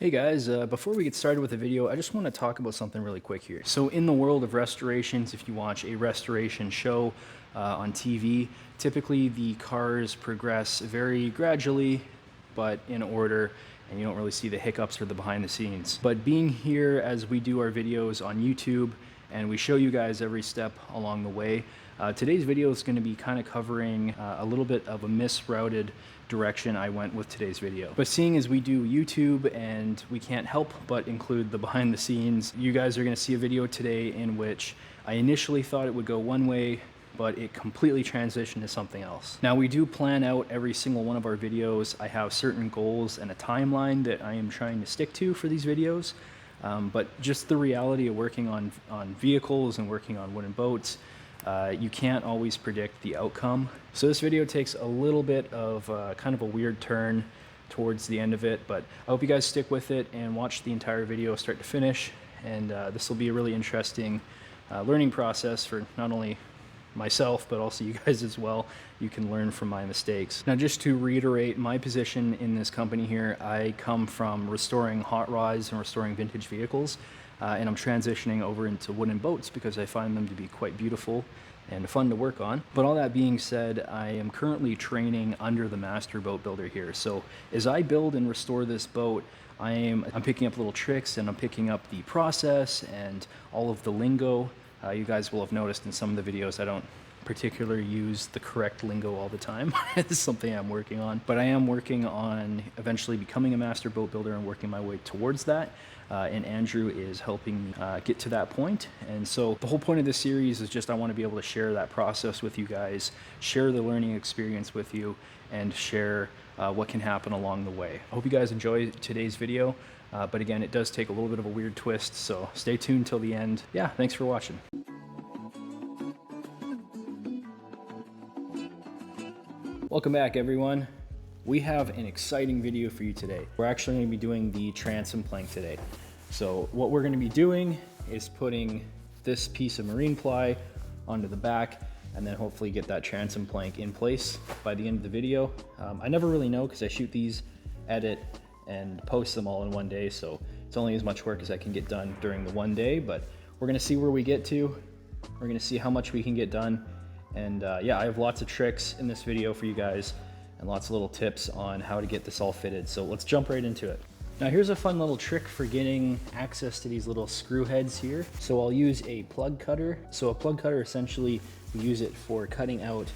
Hey guys, before we get started with the video, I just want to talk about something really quick here. So in the world of restorations, if you watch a restoration show on TV, typically the cars progress very gradually, but in order, and you don't really see the hiccups or the behind the scenes. But being here as we do our videos on YouTube, and we show you guys every step along the way, today's video is going to be kind of covering a little bit of a misrouted direction I went with today's video. But seeing as we do YouTube and we can't help but include the behind the scenes, you guys are going to see a video today in which I initially thought it would go one way, but it completely transitioned to something else. Now, we do plan out every single one of our videos. I have certain goals and a timeline that I am trying to stick to for these videos. But just the reality of working on vehicles and working on wooden boats, you can't always predict the outcome. So this video takes a little bit of kind of a weird turn towards the end of it, but I hope you guys stick with it and watch the entire video start to finish. And this will be a really interesting learning process for not only myself, but also you guys as well. You can learn from my mistakes. Now, just to reiterate my position in this company here, I come from restoring hot rods and restoring vintage vehicles, and I'm transitioning over into wooden boats because I find them to be quite beautiful and fun to work on. But all that being said, I am currently training under the master boat builder here. So as I build and restore this boat, I'm picking up little tricks, and I'm picking up the process and all of the lingo. You guys will have noticed in some of the videos I don't particularly use the correct lingo all the time. It's something I'm working on, but I am working on eventually becoming a master boat builder and working my way towards that. And Andrew is helping me get to that point. And so the whole point of this series is just I want to be able to share that process with you guys, share the learning experience with you, and share what can happen along the way. I hope you guys enjoy today's video. But again, it does take a little bit of a weird twist, so stay tuned till the end. Yeah, thanks for watching. Welcome back, everyone. We have an exciting video for you today. We're actually going to be doing the transom plank today. So what we're going to be doing is putting this piece of marine ply onto the back, and then hopefully get that transom plank in place by the end of the video. I never really know because I shoot these, edit, and post them all in one day, so it's only as much work as I can get done during the one day. But we're gonna see where we get to. We're gonna see how much we can get done. And yeah, I have lots of tricks in this video for you guys and lots of little tips on how to get this all fitted. So let's jump right into it. Now, here's a fun little trick for getting access to these little screw heads here. So I'll use a plug cutter. So a plug cutter, essentially, we use it for cutting out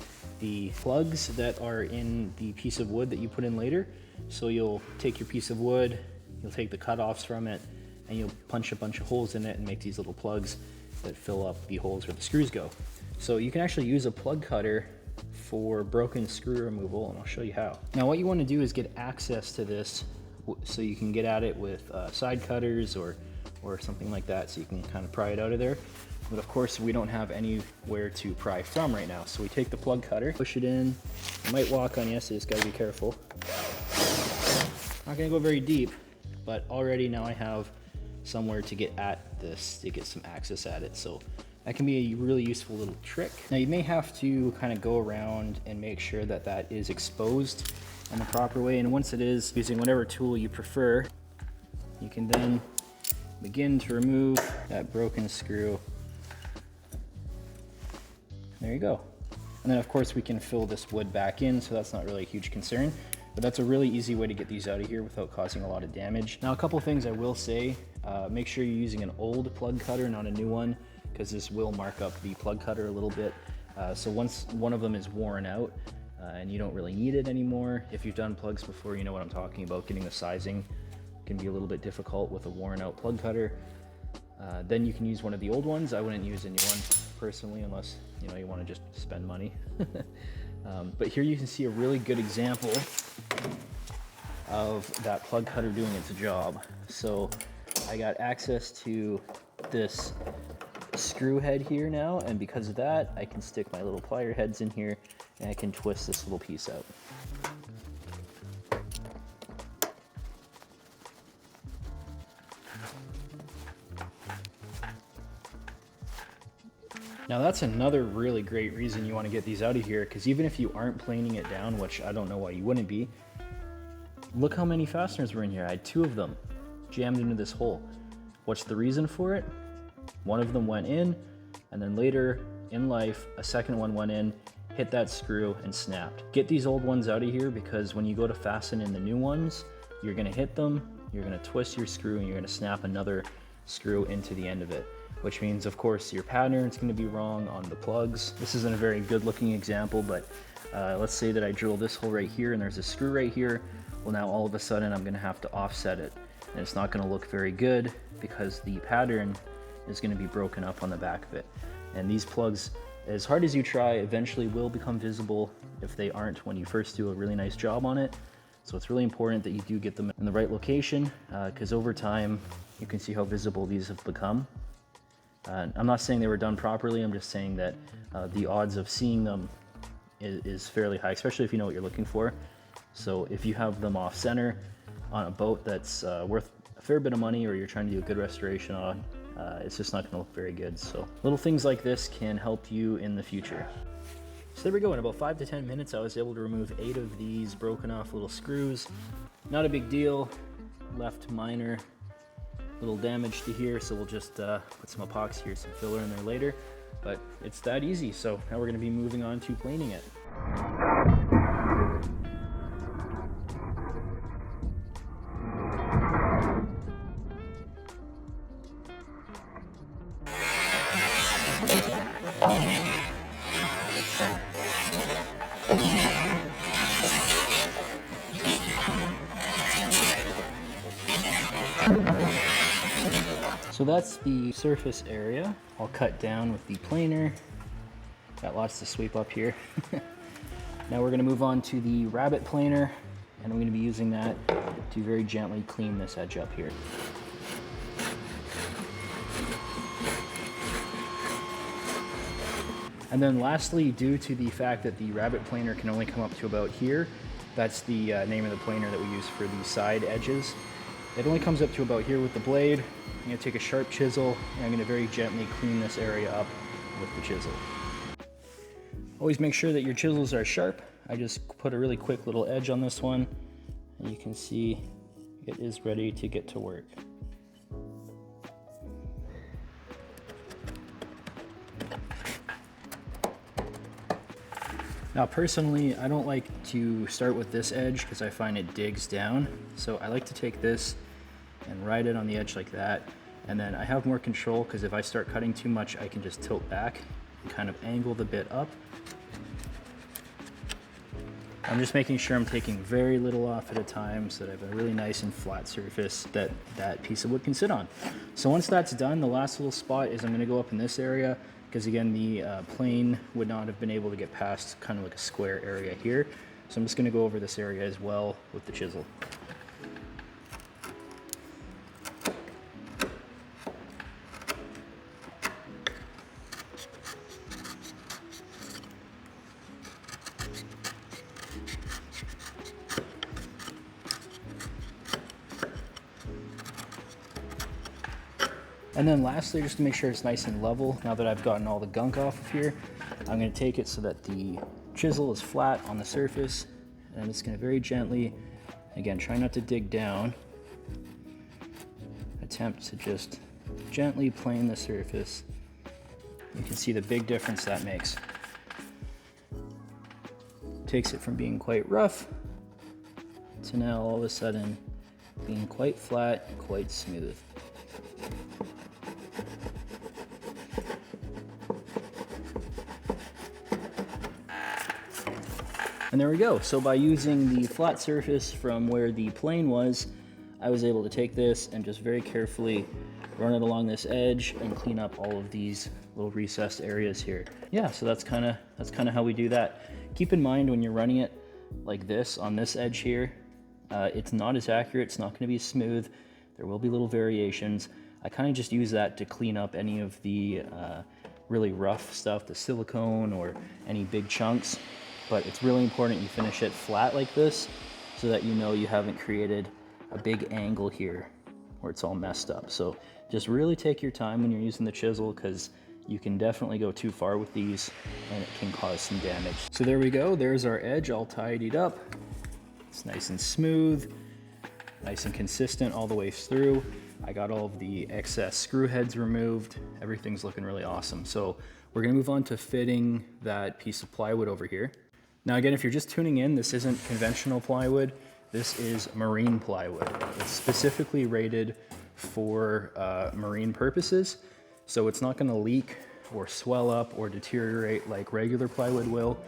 the plugs that are in the piece of wood that you put in later. So you'll take your piece of wood, you'll take the cutoffs from it, and you'll punch a bunch of holes in it and make these little plugs that fill up the holes where the screws go. So you can actually use a plug cutter for broken screw removal, and I'll show you how. Now, what you want to do is get access to this so you can get at it with side cutters or something like that, so you can kind of pry it out of there. But of course, we don't have anywhere to pry from right now. So we take the plug cutter, push it in. It might walk on you, so you just gotta be careful. Not gonna go very deep, but already now I have somewhere to get at this, to get some access at it. So that can be a really useful little trick. Now, you may have to kind of go around and make sure that that is exposed in the proper way. And once it is, using whatever tool you prefer, you can then begin to remove that broken screw. There you go. And then of course we can fill this wood back in, so that's not really a huge concern. But that's a really easy way to get these out of here without causing a lot of damage. Now, a couple things I will say, make sure you're using an old plug cutter, not a new one, because this will mark up the plug cutter a little bit. So once one of them is worn out and you don't really need it anymore, if you've done plugs before, you know what I'm talking about. Getting the sizing can be a little bit difficult with a worn out plug cutter. Then you can use one of the old ones. I wouldn't use a new one personally, unless you want to just spend money. But here you can see a really good example of that plug cutter doing its job. So I got access to this screw head here now, and because of that, I can stick my little plier heads in here and I can twist this little piece out. Now, that's another really great reason you want to get these out of here, because even if you aren't planing it down, which I don't know why you wouldn't be, look how many fasteners were in here. I had 2 of them. jammed into this hole. What's the reason for it? One of them went in, and then later in life, a second one went in, hit that screw, and snapped. Get these old ones out of here, because when you go to fasten in the new ones, you're gonna hit them, you're gonna twist your screw, and you're gonna snap another screw into the end of it, which means, of course, your pattern's gonna be wrong on the plugs. This isn't a very good looking example, but let's say that I drill this hole right here and there's a screw right here. Well, now all of a sudden I'm gonna have to offset it, and it's not gonna look very good because the pattern is gonna be broken up on the back of it. And these plugs, as hard as you try, eventually will become visible if they aren't when you first do a really nice job on it. So it's really important that you do get them in the right location, because over time you can see how visible these have become. I'm not saying they were done properly, I'm just saying that the odds of seeing them is fairly high, especially if you know what you're looking for. So if you have them off center on a boat that's worth a fair bit of money, or you're trying to do a good restoration on, it's just not gonna look very good. So little things like this can help you in the future. So there we go, in about 5 to 10 minutes I was able to remove 8 of these broken off little screws. Not a big deal, left minor little damage to here, so we'll just put some epoxy or some filler in there later. But it's that easy, so now we're gonna be moving on to planing it. So that's the surface area, all cut down with the planer. Got lots to sweep up here. Now we're gonna move on to the rabbit planer, and I'm gonna be using that to very gently clean this edge up here. And then lastly, due to the fact that the rabbit planer can only come up to about here, that's the name of the planer that we use for the side edges. It only comes up to about here with the blade. I'm gonna take a sharp chisel and I'm gonna very gently clean this area up with the chisel. Always make sure that your chisels are sharp. I just put a really quick little edge on this one, and you can see it is ready to get to work. Now personally, I don't like to start with this edge because I find it digs down. So I like to take this and ride it on the edge like that. And then I have more control because if I start cutting too much, I can just tilt back and kind of angle the bit up. I'm just making sure I'm taking very little off at a time so that I have a really nice and flat surface that that piece of wood can sit on. So once that's done, the last little spot is I'm gonna go up in this area, because again, the plane would not have been able to get past kind of like a square area here. So I'm just gonna go over this area as well with the chisel. And then lastly, just to make sure it's nice and level, now that I've gotten all the gunk off of here, I'm gonna take it so that the chisel is flat on the surface, and I'm just gonna very gently, again, try not to dig down, attempt to just gently plane the surface. You can see the big difference that makes. Takes it from being quite rough to now all of a sudden being quite flat, quite smooth. And there we go. So by using the flat surface from where the plane was, I was able to take this and just very carefully run it along this edge and clean up all of these little recessed areas here. Yeah, so that's kind of how we do that. Keep in mind when you're running it like this on this edge here, it's not as accurate, it's not going to be smooth. There will be little variations. I kind of just use that to clean up any of the really rough stuff, the silicone or any big chunks. But it's really important you finish it flat like this so that you know you haven't created a big angle here where it's all messed up. So just really take your time when you're using the chisel, because you can definitely go too far with these and it can cause some damage. So there we go, there's our edge all tidied up. It's nice and smooth. nice and consistent all the way through. I got all of the excess screw heads removed. Everything's looking really awesome. So we're gonna move on to fitting that piece of plywood over here. Now again, if you're just tuning in, this isn't conventional plywood. This is marine plywood. It's specifically rated for marine purposes. So it's not gonna leak or swell up or deteriorate like regular plywood will.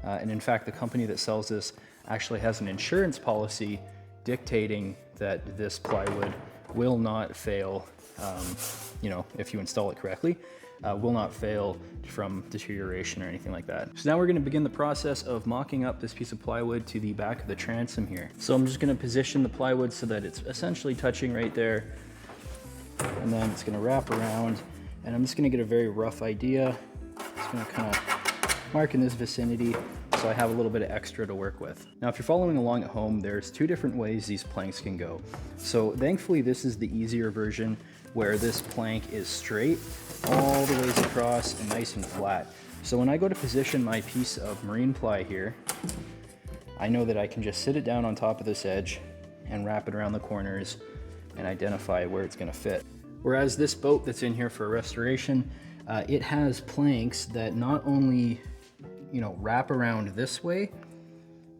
And in fact, the company that sells this actually has an insurance policy dictating that this plywood will not fail, you know, if you install it correctly, will not fail from deterioration or anything like that. So now we're gonna begin the process of mocking up this piece of plywood to the back of the transom here. So I'm just gonna position the plywood so that it's essentially touching right there. And then it's gonna wrap around, and I'm just gonna get a very rough idea. Just gonna kind of mark in this vicinity so I have a little bit of extra to work with. Now, if you're following along at home, there's two different ways these planks can go. So thankfully, this is the easier version where this plank is straight all the ways across and nice and flat. So when I go to position my piece of marine ply here, I know that I can just sit it down on top of this edge and wrap it around the corners and identify where it's gonna fit. Whereas this boat that's in here for a restoration, it has planks that not only, you know, wrap around this way,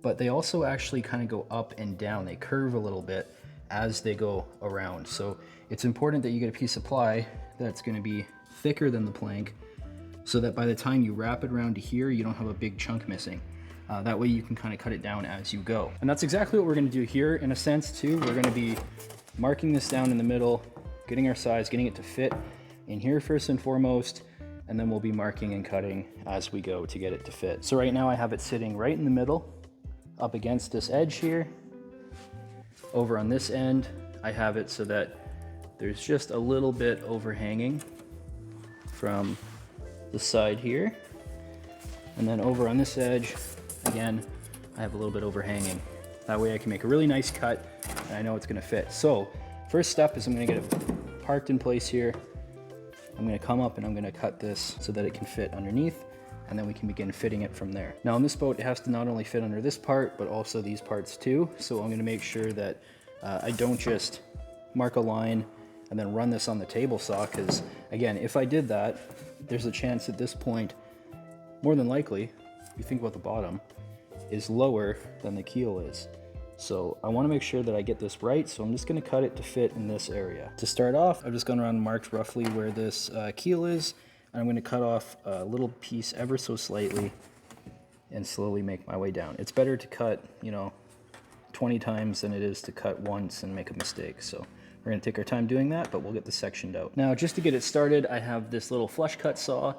but they also actually kind of go up and down. They curve a little bit as they go around. So it's important that you get a piece of ply that's going to be thicker than the plank so that by the time you wrap it around to here, you don't have a big chunk missing. That way you can kind of cut it down as you go. And that's exactly what we're going to do here. In a sense too, we're going to be marking this down in the middle, getting our size, getting it to fit in here first and foremost, and then we'll be marking and cutting as we go to get it to fit. So right now I have it sitting right in the middle, up against this edge here. Over on this end, I have it so that there's just a little bit overhanging from the side here. And then over on this edge, again, I have a little bit overhanging. That way I can make a really nice cut and I know it's gonna fit. So first step is I'm gonna get it parked in place here. I'm gonna come up and I'm gonna cut this so that it can fit underneath, and then we can begin fitting it from there. Now on this boat, it has to not only fit under this part, but also these parts too. So I'm gonna make sure that I don't just mark a line and then run this on the table saw, because again, if I did that, there's a chance at this point, more than likely, if you think about the bottom, is lower than the keel is. So I want to make sure that I get this right, so I'm just going to cut it to fit in this area. To start off, I've just gone around and marked roughly where this keel is, and I'm going to cut off a little piece ever so slightly and slowly make my way down. It's better to cut, you know, 20 times than it is to cut once and make a mistake. So we're going to take our time doing that, but we'll get this sectioned out. Now, just to get it started, I have this little flush cut saw.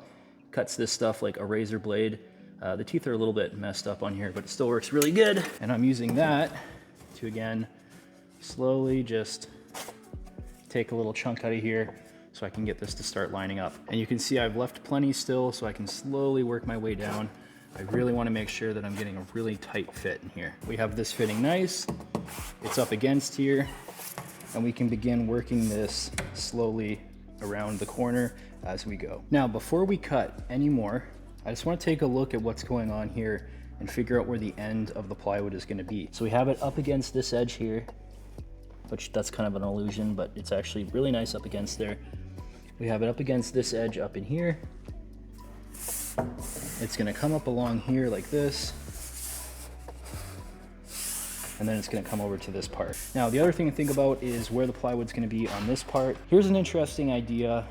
Cuts this stuff like a razor blade. The teeth are a little bit messed up on here, but it still works really good. And I'm using that to, again, slowly just take a little chunk out of here so I can get this to start lining up. And you can see I've left plenty still, so I can slowly work my way down. I really want to make sure that I'm getting a really tight fit in here. We have this fitting nice. It's up against here, and we can begin working this slowly around the corner as we go. Now, before we cut anymore, I just want to take a look at what's going on here and figure out where the end of the plywood is going to be. So we have it up against this edge here, which that's kind of an illusion, but it's actually really nice up against there. We have it up against this edge up in here. It's going to come up along here like this, and then it's going to come over to this part. Now, the other thing to think about is where the plywood's going to be on this part. Here's an interesting idea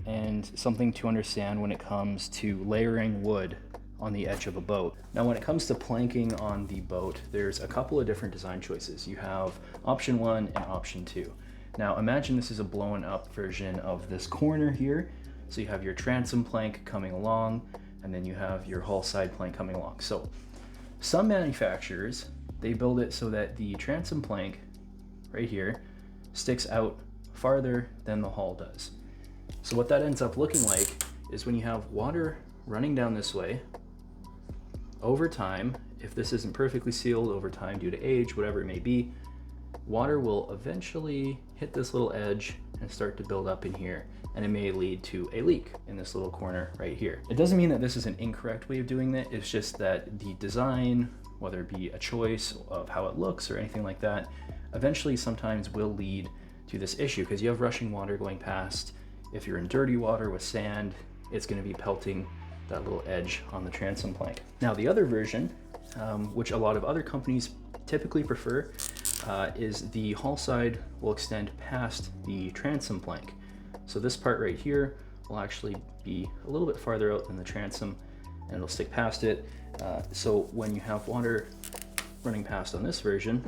and something to understand when it comes to layering wood on the edge of a boat. Now, when it comes to planking on the boat, there's a couple of different design choices. You have option 1 and option 2. Now, imagine this is a blown up version of this corner here. So you have your transom plank coming along, and then you have your hull side plank coming along. So some manufacturers, they build it so that the transom plank right here sticks out farther than the hull does. So what that ends up looking like is when you have water running down this way, over time, if this isn't perfectly sealed over time due to age, whatever it may be, water will eventually hit this little edge and start to build up in here, and it may lead to a leak in this little corner right here. It doesn't mean that this is an incorrect way of doing that, it's just that the design, whether it be a choice of how it looks or anything like that, eventually sometimes will lead to this issue because you have rushing water going past. If you're in dirty water with sand, it's going to be pelting that little edge on the transom plank. Now the other version, which a lot of other companies typically prefer, is the hull side will extend past the transom plank. So this part right here will actually be a little bit farther out than the transom, and it'll stick past it. So when you have water running past on this version,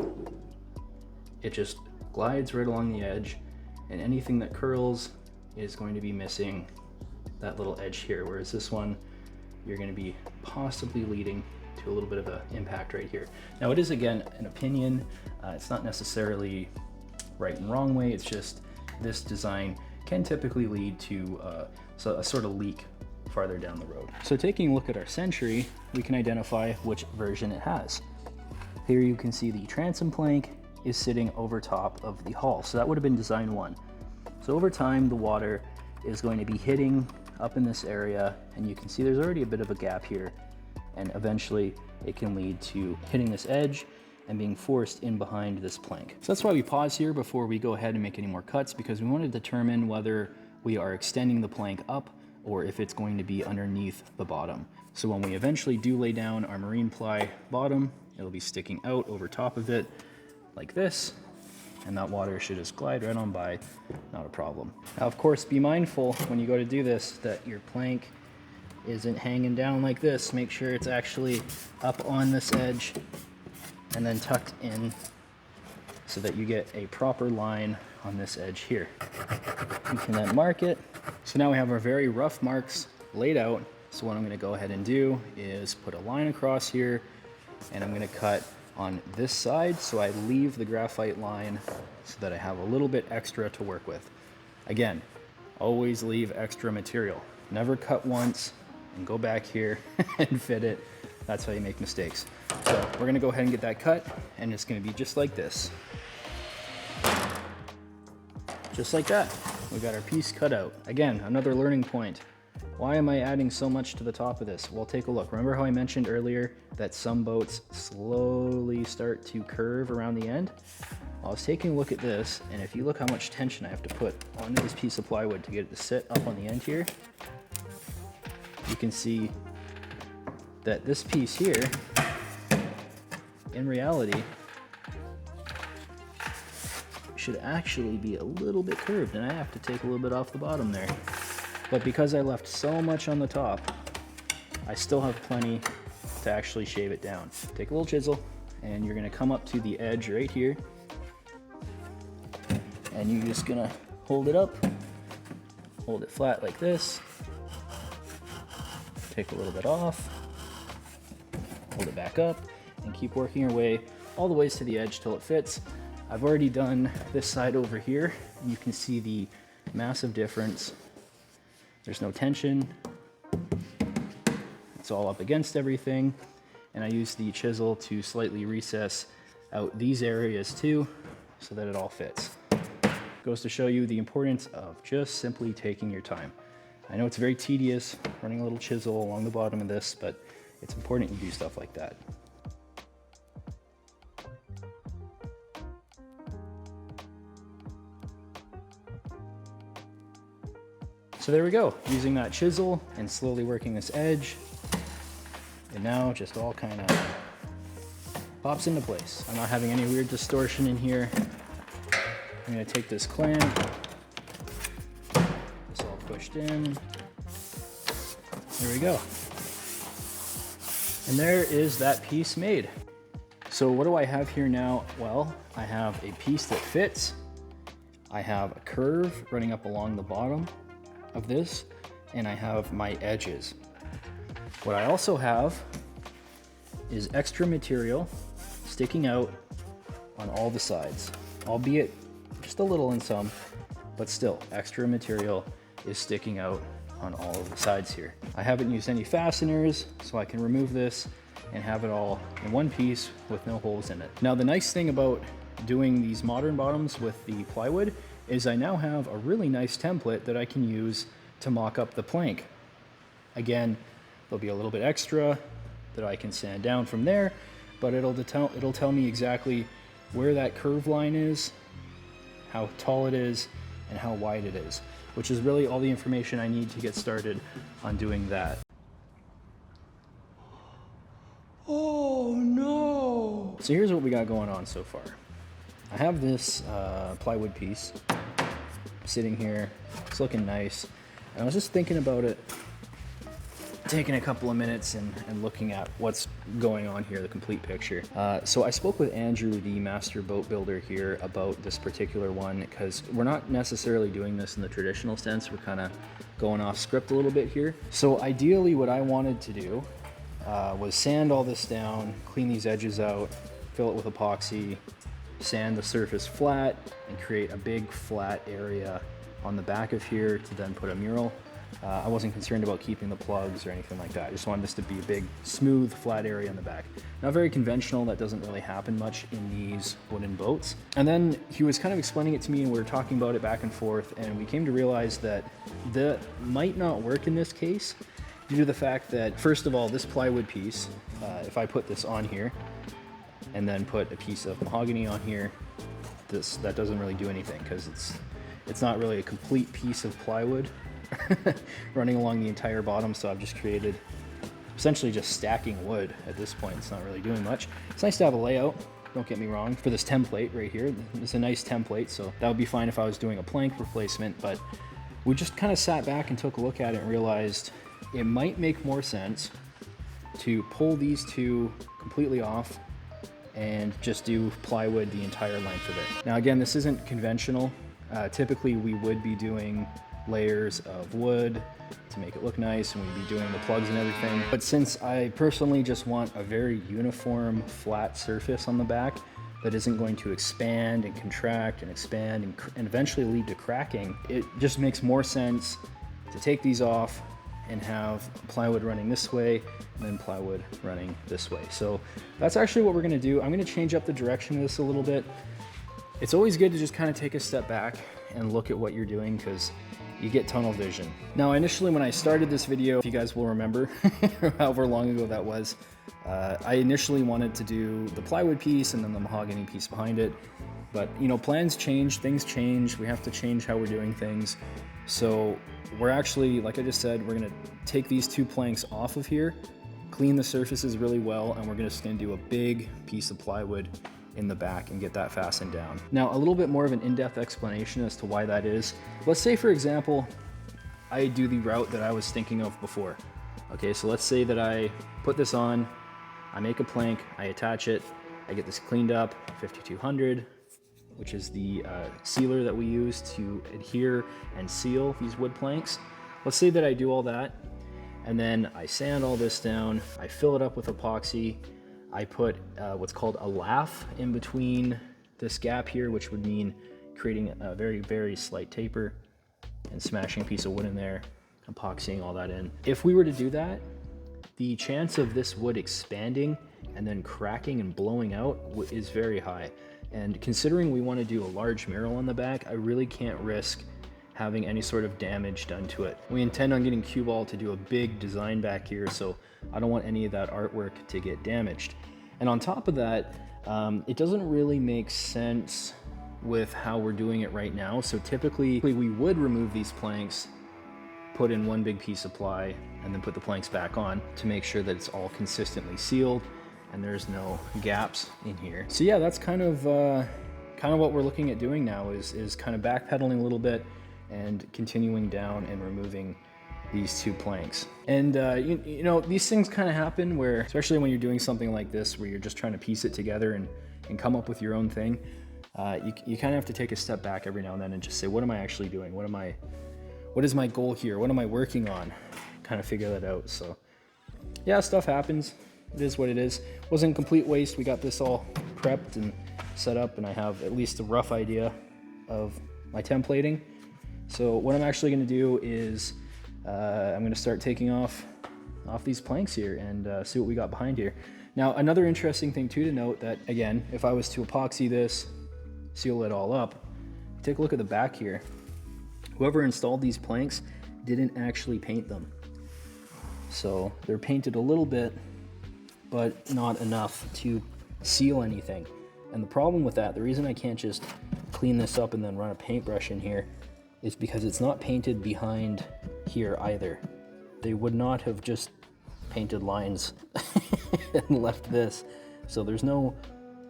it just glides right along the edge, and anything that curls is going to be missing that little edge here, whereas this one, you're going to be possibly leading to a little bit of an impact right here. Now it is, again, an opinion. It's not necessarily right and wrong way, it's just this design can typically lead to a sort of leak farther down the road. So taking a look at our Century, we can identify which version it has. Here you can see the transom plank is sitting over top of the hull. So that would have been design 1. So over time, the water is going to be hitting up in this area, and you can see there's already a bit of a gap here, and eventually it can lead to hitting this edge and being forced in behind this plank. So that's why we pause here before we go ahead and make any more cuts, because we want to determine whether we are extending the plank up or if it's going to be underneath the bottom. So when we eventually do lay down our marine ply bottom, it'll be sticking out over top of it like this, and that water should just glide right on by, not a problem. Now, of course, be mindful when you go to do this that your plank isn't hanging down like this. Make sure it's actually up on this edge and then tucked in so that you get a proper line on this edge here. You can then mark it. So now we have our very rough marks laid out. So what I'm going to go ahead and do is put a line across here, and I'm going to cut on this side so I leave the graphite line so that I have a little bit extra to work with. Again, always leave extra material. Never cut once and go back here and fit it. That's how you make mistakes. So we're gonna go ahead and get that cut, and it's gonna be just like this. Just like that. We got our piece cut out. Again, another learning point. Why am I adding so much to the top of this? Well, take a look. Remember how I mentioned earlier that some boats slowly start to curve around the end? I was taking a look at this, and if you look how much tension I have to put onto this piece of plywood to get it to sit up on the end here, you can see that this piece here, in reality, should actually be a little bit curved, and I have to take a little bit off the bottom there. But because I left so much on the top, I still have plenty to actually shave it down. Take a little chisel, and you're gonna come up to the edge right here, and you're just gonna hold it up, hold it flat like this, take a little bit off, hold it back up, and keep working your way all the ways to the edge till it fits. I've already done this side over here, and you can see the massive difference. There's no tension. It's all up against everything. And I use the chisel to slightly recess out these areas too, so that it all fits. Goes to show you the importance of just simply taking your time. I know it's very tedious running a little chisel along the bottom of this, but it's important you do stuff like that. So there we go, using that chisel and slowly working this edge, and now just all kind of pops into place. I'm not having any weird distortion in here. I'm gonna take this clamp, this all pushed in, there we go. And there is that piece made. So what do I have here now? Well, I have a piece that fits. I have a curve running up along the bottom of this, and I have my edges. What I also have is extra material sticking out on all the sides, albeit just a little in some, but still extra material is sticking out on all of the sides here. I haven't used any fasteners, so I can remove this and have it all in one piece with no holes in it. Now the nice thing about doing these modern bottoms with the plywood is I now have a really nice template that I can use to mock up the plank. Again, there'll be a little bit extra that I can sand down from there, but it'll tell me exactly where that curve line is, how tall it is, and how wide it is, which is really all the information I need to get started on doing that. Oh no! So here's what we got going on so far. I have this plywood piece sitting here. It's looking nice. And I was just thinking about it, taking a couple of minutes and looking at what's going on here, the complete picture. So I spoke with Andrew, the master boat builder here, about this particular one, because we're not necessarily doing this in the traditional sense. We're kind of going off script a little bit here. So ideally what I wanted to do was sand all this down, clean these edges out, fill it with epoxy, sand the surface flat, and create a big flat area on the back of here to then put a mural. I wasn't concerned about keeping the plugs or anything like that. I just wanted this to be a big, smooth, flat area in the back. Not very conventional. That doesn't really happen much in these wooden boats. And then he was kind of explaining it to me, and we were talking about it back and forth, and we came to realize that that might not work in this case due to the fact that, first of all, this plywood piece, if I put this on here and then put a piece of mahogany on here, that doesn't really do anything because it's not really a complete piece of plywood running along the entire bottom. So I've just created essentially just stacking wood at this point. It's not really doing much. It's nice to have a layout, don't get me wrong, for this template right here. It's a nice template, so that would be fine if I was doing a plank replacement, but we just kind of sat back and took a look at it and realized it might make more sense to pull these two completely off and just do plywood the entire length of it. Now again, this isn't conventional. Typically we would be doing layers of wood to make it look nice, and we'd be doing the plugs and everything. But since I personally just want a very uniform flat surface on the back that isn't going to expand and contract and expand and eventually lead to cracking, it just makes more sense to take these off and have plywood running this way and then plywood running this way. So that's actually what we're gonna do. I'm gonna change up the direction of this a little bit. It's always good to just kind of take a step back and look at what you're doing, because you get tunnel vision. Now, initially when I started this video, if you guys will remember, however long ago that was, I initially wanted to do the plywood piece and then the mahogany piece behind it. But you know, plans change, things change, we have to change how we're doing things. So we're actually, like I just said, we're gonna take these two planks off of here, clean the surfaces really well, and we're just gonna do a big piece of plywood in the back and get that fastened down. Now, a little bit more of an in-depth explanation as to why that is. Let's say, for example, I do the route that I was thinking of before. Okay, so let's say that I put this on, I make a plank, I attach it, I get this cleaned up, 5200, which is the sealer that we use to adhere and seal these wood planks. Let's say that I do all that, and then I sand all this down, I fill it up with epoxy, I put what's called a lath in between this gap here, which would mean creating a very, very slight taper and smashing a piece of wood in there, epoxying all that in. If we were to do that, the chance of this wood expanding and then cracking and blowing out is very high. And considering we want to do a large mural on the back, I really can't risk having any sort of damage done to it. We intend on getting cue ball to do a big design back here, so I don't want any of that artwork to get damaged. And on top of that, it doesn't really make sense with how we're doing it right now. So typically we would remove these planks, put in one big piece of ply, and then put the planks back on to make sure that it's all consistently sealed and there's no gaps in here. So yeah, that's kind of what we're looking at doing now is kind of backpedaling a little bit and continuing down and removing these two planks. And you know, these things kind of happen where, especially when you're doing something like this, where you're just trying to piece it together and come up with your own thing, you kind of have to take a step back every now and then and just say, what am I actually doing? What is my goal here? What am I working on? Kind of figure that out. So yeah, stuff happens. It is what it is. Wasn't complete waste. We got this all prepped and set up, and I have at least a rough idea of my templating. So what I'm actually going to do is I'm going to start taking off these planks here and see what we got behind here. Now, another interesting thing too to note, that again, if I was to epoxy this, seal it all up, take a look at the back here. Whoever installed these planks didn't actually paint them. So they're painted a little bit but not enough to seal anything. And the problem with that, the reason I can't just clean this up and then run a paintbrush in here is because it's not painted behind here either. They would not have just painted lines and left this. So there's no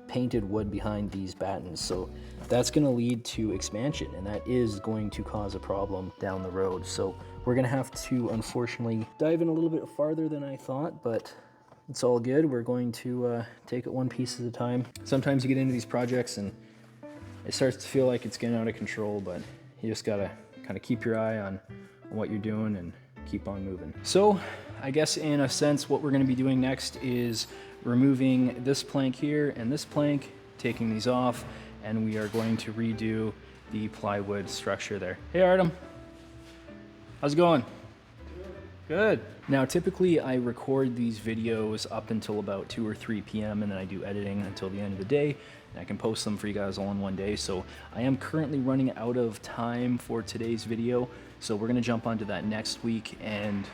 painted wood behind these battens. So that's gonna lead to expansion, and that is going to cause a problem down the road. So we're gonna have to, unfortunately, dive in a little bit farther than I thought, but it's all good. We're going to take it one piece at a time. Sometimes you get into these projects and it starts to feel like it's getting out of control, but you just gotta kind of keep your eye on what you're doing and keep on moving. So I guess in a sense, what we're gonna be doing next is removing this plank here and this plank, taking these off, and we are going to redo the plywood structure there. Hey Artem, how's it going? Good. Now, typically I record these videos up until about 2 or 3 p.m. and then I do editing until the end of the day, and I can post them for you guys all in one day. So I am currently running out of time for today's video. So we're gonna jump onto that next week and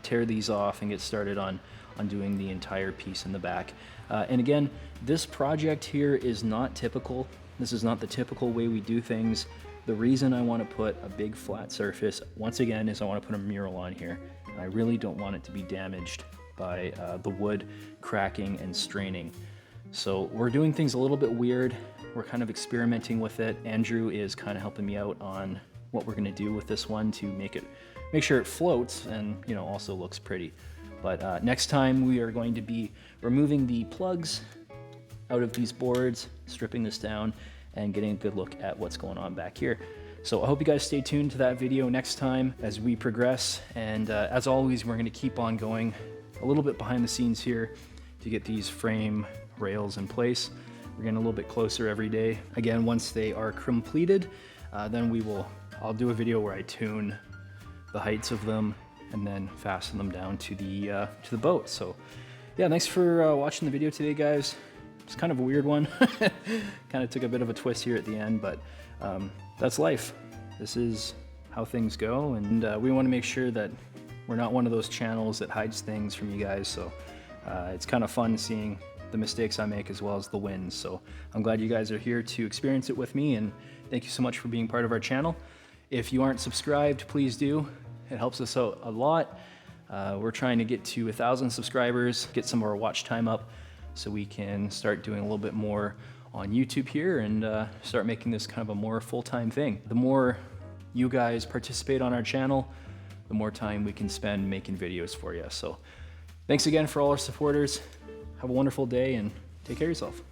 tear these off and get started on doing the entire piece in the back. And again, this project here is not typical. This is not the typical way we do things. The reason I want to put a big flat surface, once again, is I want to put a mural on here. And I really don't want it to be damaged by the wood cracking and straining. So we're doing things a little bit weird. We're kind of experimenting with it. Andrew is kind of helping me out on what we're going to do with this one to make sure it floats and, you know, also looks pretty. But next time we are going to be removing the plugs out of these boards, stripping this down, and getting a good look at what's going on back here. So I hope you guys stay tuned to that video next time as we progress. And as always, we're gonna keep on going a little bit behind the scenes here to get these frame rails in place. We're getting a little bit closer every day. Again, once they are completed, then I'll do a video where I tune the heights of them and then fasten them down to the boat. So yeah, thanks for watching the video today, guys. It's kind of a weird one. Kind of took a bit of a twist here at the end, but that's life. This is how things go, and we want to make sure that we're not one of those channels that hides things from you guys. So it's kind of fun seeing the mistakes I make as well as the wins. So I'm glad you guys are here to experience it with me, and thank you so much for being part of our channel. If you aren't subscribed, please do. It helps us out a lot. We're trying to get to 1,000 subscribers, get some of our watch time up so we can start doing a little bit more on YouTube here and start making this kind of a more full-time thing. The more you guys participate on our channel, the more time we can spend making videos for you. So thanks again for all our supporters. Have a wonderful day and take care of yourself.